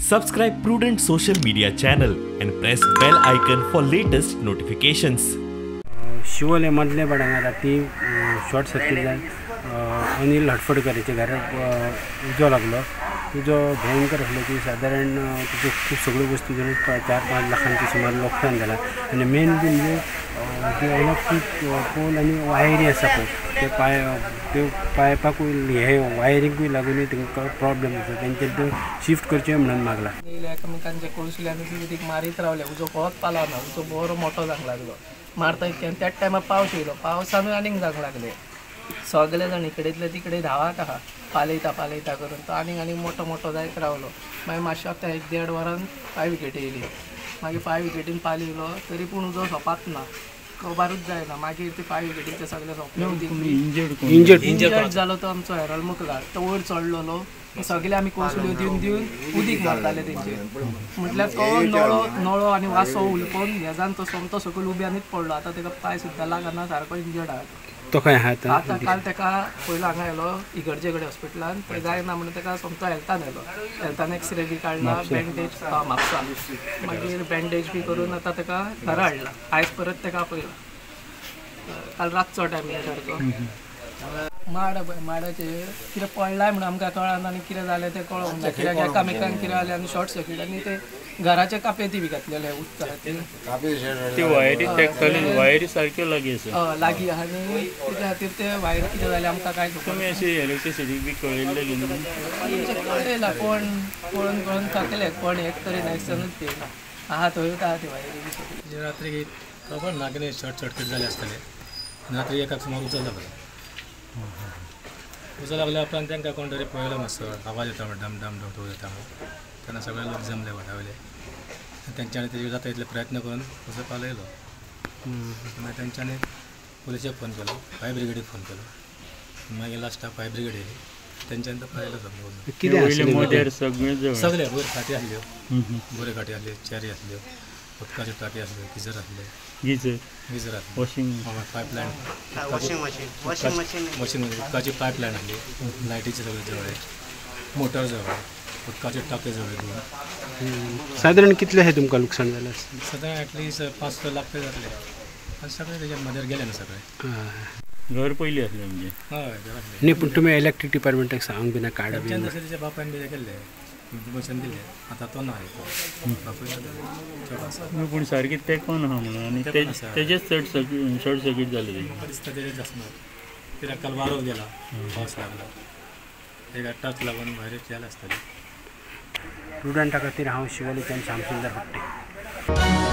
Subscribe Prudent social media channel and press bell icon for latest notifications. Siolim मधले बडांगा ती short circuit जाऊन अनिल हटफडकरचे घरात उजो लागलो. तुझो भयंकर असलो की साधारण तुझे खूप सगळ्यो वस्तू घेऊन 4-5 लाखांची सुमार नुकसान झाला. आणि मेन म्हणजे जे इलेक्ट्रिक पोल आणि वायरी आसा पळय ते पायपाकूय हे वायरिंगूय लागून तांकां प्रॉब्लेम आसा. तेंचे ते शिफ्ट करचे म्हणून मागला. एकामेकांचे कळसुल्यान उदीक मारीत रावले. उजो कोत पालवना. उजो बरो मोठो जावंक लागलो. मारता इतक्यान त्याच टायमार पावस येयलो. पावसानूय आनीक जावंक लागले. सगळे जण इकडेतले तिकडे धावात आहा पालयता करून तो आनीक मोठो जायत रावलो. मागीर मातशें आता 1-1.5 वरान 5 विकेटी येयली. मागीर 5 विकेटीन पालयलो तरी पूण उजो सोंपात ना. कबारूच जायना. मागीर ते 5 विकेटीचे सगळे सोंपले. इंजर्ड जालो तो आमचो हेरल मुखला. तो वयर चडलेलो. सगळे आमी कळसुल्यो दिवन उदीक मारताले तेंचेर. म्हटल्यार तो नळो आनी वासो उलपन हे जावन तो सोमतो सकयल उब्यानीच पडलो. आतां ताका पांय सुद्दां लागना. सारको इंजर्ड आहा तो खंय आहा आतां. काल ताका पयलो हांगा येयलो इगर्जे कडेन हॉस्पिटलान. ते जायना म्हणून ताका सोमतो हेल्थान येयलो. हेल्थान एक्सरे बी काडला. बँडेज म्हापसा मागीर बँडेज बी करून आतां ताका घरा हाडला. आयज परत ताका आपयला. काल रातचो टायम सारको. माडाचेर कितें पडलाय म्हणून आमकां कळना आनी कितें जालें तें कळोंक ना. कित्याक एकामेकांक कितें जालें आनी शॉर्ट सर्किट आनी ते घराचे कापेती बी घातलेले उदका खातीर. वायरी सारक्यो लागीं आसा. लागीं आहा न्ही. कित्या खातीर ते वायरी कितें जालें आमकां कांय तुमी अशी इलेक्ट्रिसिटी बी कळयल्ले की कळयला. कोण पळोवन थाकले. कोण एक तरी नॅक्सनूच पळयना. आहा थंयूच आहा ती वायरी बी. रात्री खबर ना कितें शॉर्ट सर्किट जाले आसतले. रात्री 1 सुमार उजो लागलो. उजो लागल्या उपरांत तांकां कोण तरी पळयलो मातसो आवाज येता डम डम डम तो येता तेन्ना सगळे लोक जमले वाटावले. तेंच्यांनी तेजे जाता तितले प्रयत्न करून उजो पालयलो. मागीर तेंच्यांनी पुलिसेक फोन केलो. फायर ब्रिगेडीक फोन केलो. मागीर लास्टाक फायर ब्रिगेड येयली. तेंच्यांनी तो पायलो सगळे वयर खाटी आसल्यो. बऱ्यो खाटी आसल्यो. चेरी आसल्यो. उदकाच्यो टाकी आसल्यो. गिजर आसले. गिजर आसले. वॉशिंग पायपलायन वॉशिंग उदकाची पायपलायन आसली. लायटीचे सगळे जवळ. मोटर जवळ. उदकाचे टाके जवळ. साधारण कितले हे तुमकां लुकसाण जालें? साधारण एटलिस्ट 5-6 लाख ते जातले. आनी सगळे तेजे मदेर गेले ना सगळे. घर पयली आसलें म्हणजे. हय घर आसलें. न्ही पूण तुमी इलेक्ट्रीक डिपार्टमेंटाक सांगूंक बी ना कार्ड बी. तेच्या बापायन बी केल्ले इन्फॉर्मेशन दिले. आतां तो ना बापूय पूण सारकी तेंकोन आहा म्हणून आनी तेजेच शॉर्ट सर्किट जालें. दिसता तेजेच आसना. कित्याक काल वारो गेला. पावस लागला. एक टच लागून भायर गेले आसतले. स्टुडंटा खातीर हांव शिवोलेच्यान श्यामसुंदर हट्टे.